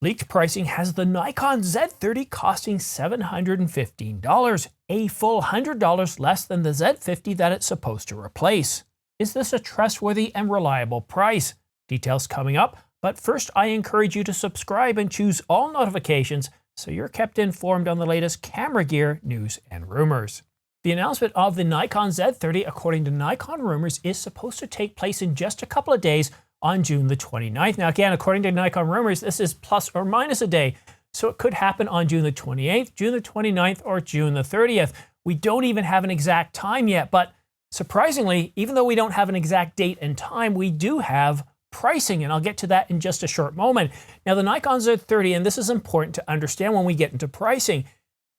Leaked pricing has the Nikon Z30 costing $715, a full $100 less than the Z50 that it's supposed to replace. Is this a trustworthy and reliable price? Details coming up, but first I encourage you to subscribe and choose all notifications so you're kept informed on the latest camera gear, news, and rumors. The announcement of the Nikon Z30, according to Nikon Rumors, is supposed to take place in just a couple of days on June the 29th. Now again, according to Nikon Rumors, this is plus or minus a day, so it could happen on June the 28th, June the 29th, or June the 30th. We don't even have an exact time yet, but surprisingly, even though we don't have an exact date and time, we do have pricing, and I'll get to that in just a short moment. Now the Nikon Z30, and this is important to understand when we get into pricing,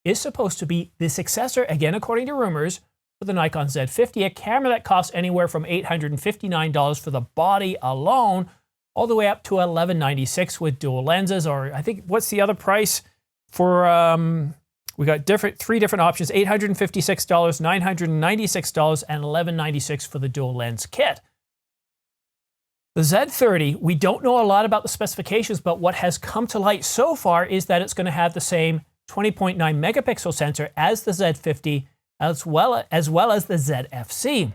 is supposed to be the successor, again according to Rumors, for the Nikon Z50, a camera that costs anywhere from $859 for the body alone, all the way up to $1,196 with dual lenses, or I think, what's the other price for, we got three different options, $856, $996, and $1,196 for the dual lens kit. The Z30, we don't know a lot about the specifications, but what has come to light so far is that it's going to have the same 20.9 megapixel sensor as the Z50, as well as the ZFC.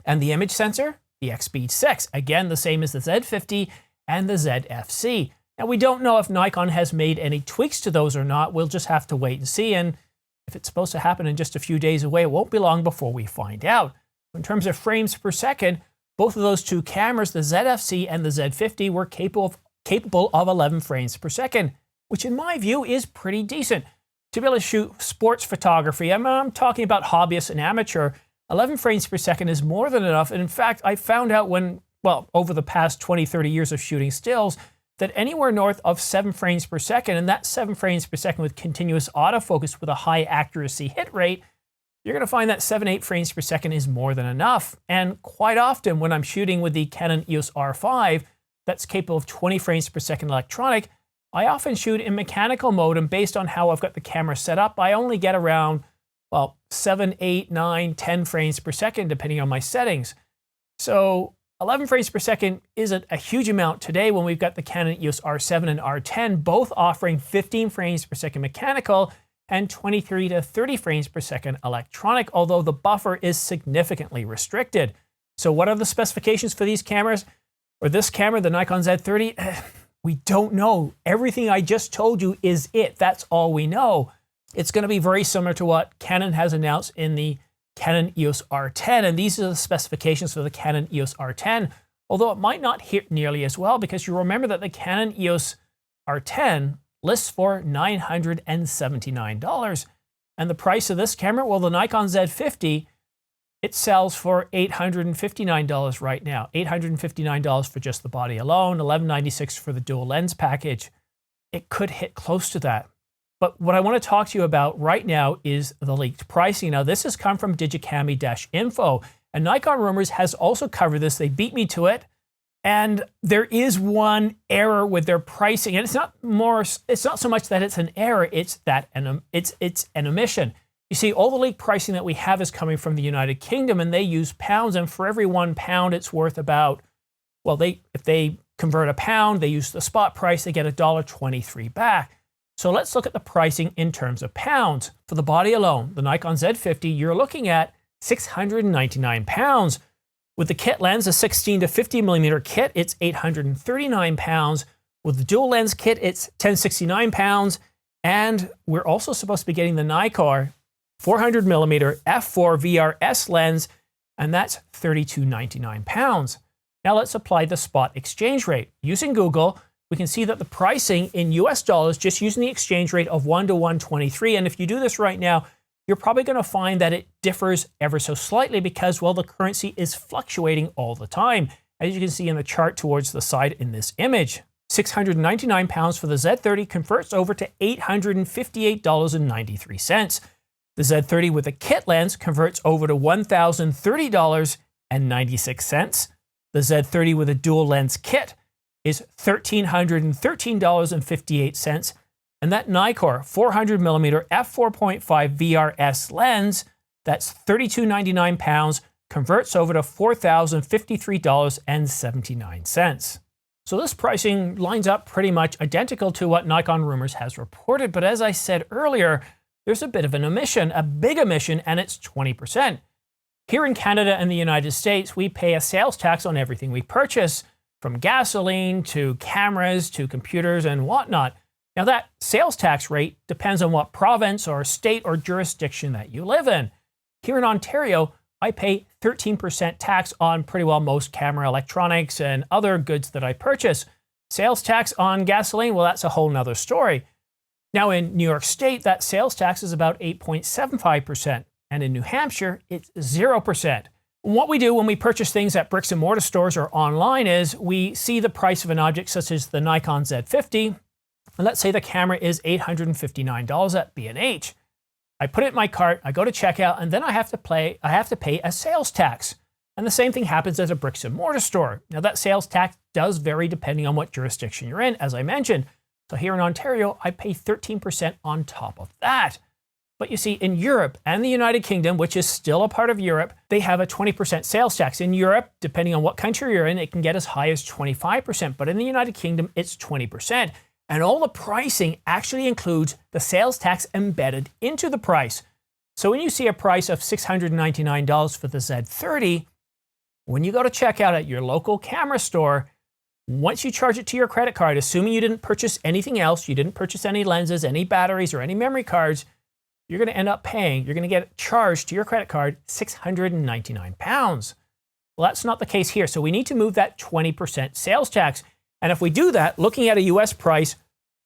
And the image sensor, the X-Speed 6, again the same as the Z50 and the ZFC. Now we don't know if Nikon has made any tweaks to those or not. We'll just have to wait and see, and if it's supposed to happen in just a few days away, it won't be long before we find out. In terms of frames per second, both of those two cameras, the ZFC and the Z50, were capable of 11 frames per second, which in my view is pretty decent. To be able to shoot sports photography, I'm talking about hobbyists and amateur, 11 frames per second is more than enough. And in fact, I found out over the past 20, 30 years of shooting stills, that anywhere north of 7 frames per second, and that's 7 frames per second with continuous autofocus with a high accuracy hit rate, you're going to find that 7, 8 frames per second is more than enough. And quite often when I'm shooting with the Canon EOS R5, that's capable of 20 frames per second electronic, I often shoot in mechanical mode, and based on how I've got the camera set up, I only get around, 7, 8, 9, 10 frames per second, depending on my settings. So 11 frames per second isn't a huge amount today when we've got the Canon EOS R7 and R10, both offering 15 frames per second mechanical and 23 to 30 frames per second electronic, although the buffer is significantly restricted. So what are the specifications for these cameras? Or this camera, the Nikon Z30? We don't know. Everything I just told you is it. That's all we know. It's going to be very similar to what Canon has announced in the Canon EOS R10, and these are the specifications for the Canon EOS R10, although it might not hit nearly as well, because you remember that the Canon EOS R10 lists for $979, and the price of this camera, well, the Nikon Z50, it sells for $859 right now. $859 for just the body alone, $1,196 for the dual lens package. It could hit close to that. But what I want to talk to you about right now is the leaked pricing. Now, this has come from Digicami-info, and Nikon Rumors has also covered this. They beat me to it, and there is one error with their pricing, and it's not so much that it's an error, it's that it's an omission. You see, all the leaked pricing that we have is coming from the United Kingdom, and they use pounds, and for every £1, it's worth about, if they convert a pound, they use the spot price, they get $1.23 back. So let's look at the pricing in terms of pounds. For the body alone, the Nikon Z50, you're looking at £699. With the kit lens, a 16 to 50mm kit, it's £839. With the dual lens kit, it's £1,069. And we're also supposed to be getting the Nikkor 400mm f4 VRS lens, and that's £3,299. Now let's apply the spot exchange rate. Using Google, we can see that the pricing in US dollars, just using the exchange rate of 1 to 123, and if you do this right now, you're probably going to find that it differs ever so slightly because, well, the currency is fluctuating all the time, as you can see in the chart towards the side in this image. £699 for the Z30 converts over to $858.93. The Z30 with a kit lens converts over to $1,030.96. The Z30 with a dual lens kit is $1,313.58. And that Nikkor 400mm f4.5 VRS lens, that's £3,299, converts over to $4,053.79. So this pricing lines up pretty much identical to what Nikon Rumors has reported. But as I said earlier, there's a bit of an omission, a big omission, and it's 20%. Here in Canada and the United States, we pay a sales tax on everything we purchase, from gasoline to cameras to computers and whatnot. Now that sales tax rate depends on what province or state or jurisdiction that you live in. Here in Ontario, I pay 13% tax on pretty well most camera electronics and other goods that I purchase. Sales tax on gasoline, well, that's a whole nother story. Now in New York State, that sales tax is about 8.75%. And in New Hampshire, it's 0%. What we do when we purchase things at bricks and mortar stores or online is we see the price of an object such as the Nikon Z50, and let's say the camera is $859 at B&H. I put it in my cart, I go to checkout, and then I have to pay a sales tax. And the same thing happens at a bricks and mortar store. Now that sales tax does vary depending on what jurisdiction you're in, as I mentioned. So here in Ontario, I pay 13% on top of that. But you see, in Europe and the United Kingdom, which is still a part of Europe, they have a 20% sales tax. In Europe, depending on what country you're in, it can get as high as 25%. But in the United Kingdom, it's 20%. And all the pricing actually includes the sales tax embedded into the price. So when you see a price of $699 for the Z30, when you go to checkout at your local camera store, once you charge it to your credit card, assuming you didn't purchase anything else, you didn't purchase any lenses, any batteries, or any memory cards, you're going to end up paying, you're going to get charged to your credit card £699. Well, that's not the case here. So we need to move that 20% sales tax. And if we do that, looking at a US price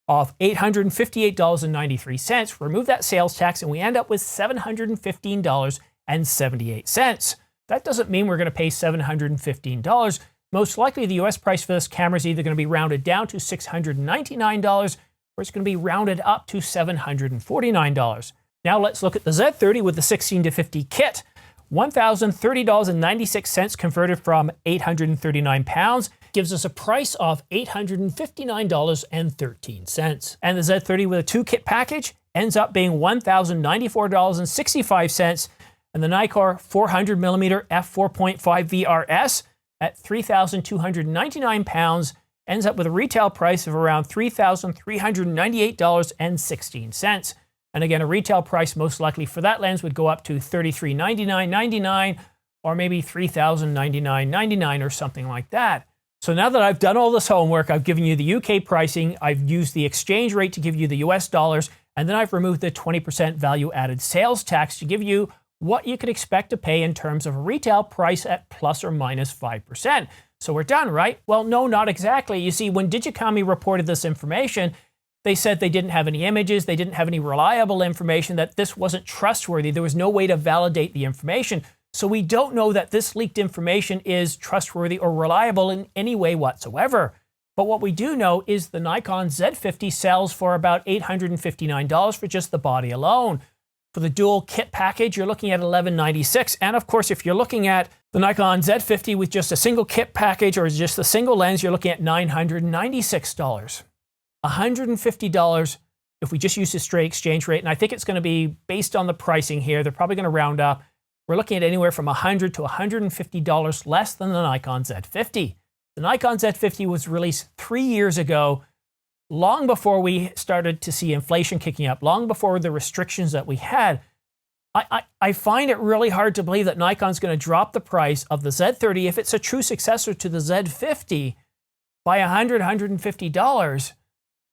of $858.93, remove that sales tax and we end up with $715.78. That doesn't mean we're going to pay $715. Most likely the US price for this camera is either going to be rounded down to $699 or it's going to be rounded up to $749. Now let's look at the Z30 with the 16-50 kit. $1,030.96 converted from 839 pounds gives us a price of $859.13. And the Z30 with a 2-kit package ends up being $1,094.65. And the Nikkor 400mm f4.5 VRS at 3,299 pounds ends up with a retail price of around $3,398.16. And again, a retail price most likely for that lens would go up to $3,399.99 or maybe $3,099.99 or something like that. So now that I've done all this homework, I've given you the UK pricing, I've used the exchange rate to give you the US dollars, and then I've removed the 20% value added sales tax to give you what you could expect to pay in terms of a retail price at plus or minus 5%. So we're done, right? Well, no, not exactly. You see, when Digicami reported this information, they said they didn't have any images, they didn't have any reliable information, that this wasn't trustworthy. There was no way to validate the information. So we don't know that this leaked information is trustworthy or reliable in any way whatsoever. But what we do know is the Nikon Z50 sells for about $859 for just the body alone. For the dual kit package, you're looking at $1,196. And of course, if you're looking at the Nikon Z50 with just a single kit package or just a single lens, you're looking at $996. $150 if we just use the straight exchange rate. And I think it's going to be based on the pricing here. They're probably going to round up. We're looking at anywhere from $100 to $150 less than the Nikon Z50. The Nikon Z50 was released 3 years ago, long before we started to see inflation kicking up, long before the restrictions that we had. I find it really hard to believe that Nikon's going to drop the price of the Z30 if it's a true successor to the Z50 by $100, $150.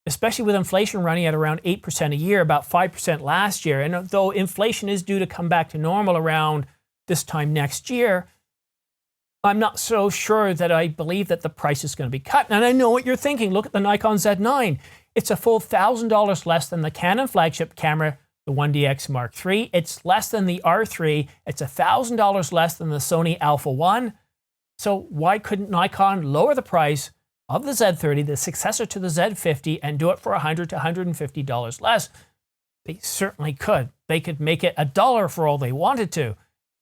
Especially with inflation running at around 8% a year, about 5% last year. And though inflation is due to come back to normal around this time next year, I'm not so sure that I believe that the price is going to be cut. And I know what you're thinking. Look at the Nikon Z9. It's a full $1,000 less than the Canon flagship camera, the 1DX Mark III. It's less than the R3. It's $1,000 less than the Sony Alpha 1. So why couldn't Nikon lower the price of the Z30, the successor to the Z50, and do it for $100 to $150 less? They certainly could. They could make it $1 for all they wanted to,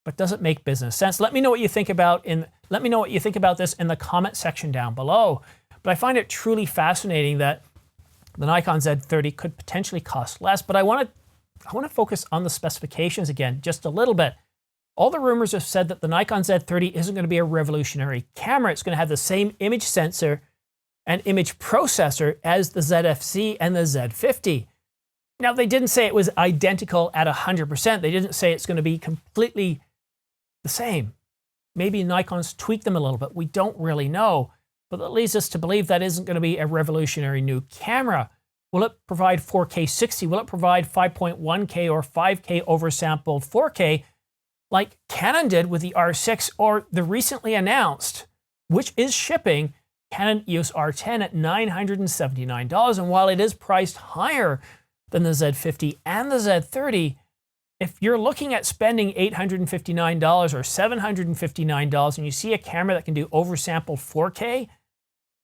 but does it make business sense? Let me know what you think about this in the comment section down below. But I find it truly fascinating that the Nikon Z30 could potentially cost less. But I want to focus on the specifications again just a little bit. All the rumors have said that the Nikon Z30 isn't going to be a revolutionary camera. It's going to have the same image sensor and image processor as the ZFC and the Z50. Now, they didn't say it was identical at 100%. They didn't say it's going to be completely the same. Maybe Nikon's tweaked them a little bit. We don't really know. But that leads us to believe that isn't going to be a revolutionary new camera. Will it provide 4K 60? Will it provide 5.1K or 5K oversampled 4K like Canon did with the R6 or the recently announced, which is shipping, Canon EOS R10 at $979. And while it is priced higher than the Z50 and the Z30, if you're looking at spending $859 or $759 and you see a camera that can do oversampled 4K,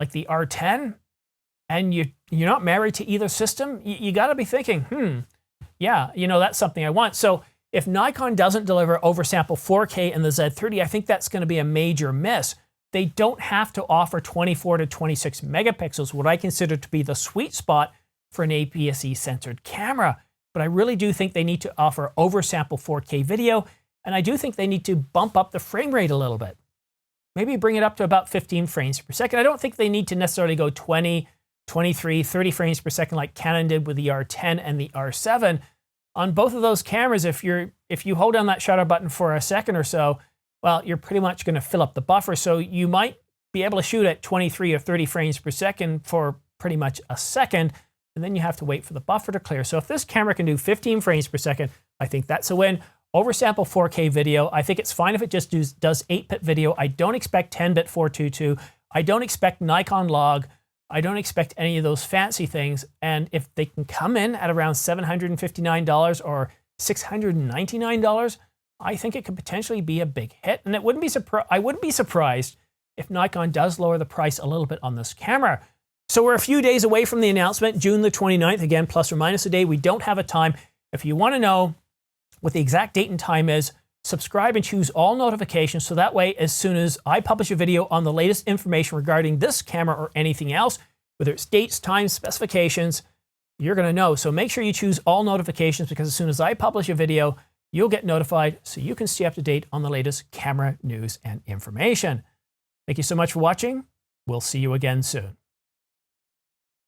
like the R10, and you're not married to either system, you got to be thinking, yeah, that's something I want. So if Nikon doesn't deliver oversampled 4K in the Z30, I think that's going to be a major miss. They don't have to offer 24 to 26 megapixels, what I consider to be the sweet spot for an APS-C censored camera. But I really do think they need to offer oversampled 4K video, and I do think they need to bump up the frame rate a little bit. Maybe bring it up to about 15 frames per second. I don't think they need to necessarily go 20, 23, 30 frames per second like Canon did with the R10 and the R7. On both of those cameras, if you hold down that shutter button for a second or so, well, you're pretty much going to fill up the buffer. So you might be able to shoot at 23 or 30 frames per second for pretty much a second, and then you have to wait for the buffer to clear. So if this camera can do 15 frames per second, I think that's a win. Oversample 4K video, I think it's fine if it just does 8-bit video. I don't expect 10-bit 422. I don't expect Nikon log. I don't expect any of those fancy things. And if they can come in at around $759 or $699, I think it could potentially be a big hit. And I wouldn't be surprised if Nikon does lower the price a little bit on this camera. So we're a few days away from the announcement, June the 29th, again, plus or minus a day. We don't have a time. If you want to know what the exact date and time is, subscribe and choose all notifications, so that way, as soon as I publish a video on the latest information regarding this camera or anything else, whether it's dates, times, specifications, you're going to know. So make sure you choose all notifications, because as soon as I publish a video, you'll get notified so you can stay up to date on the latest camera news and information. Thank you so much for watching. We'll see you again soon.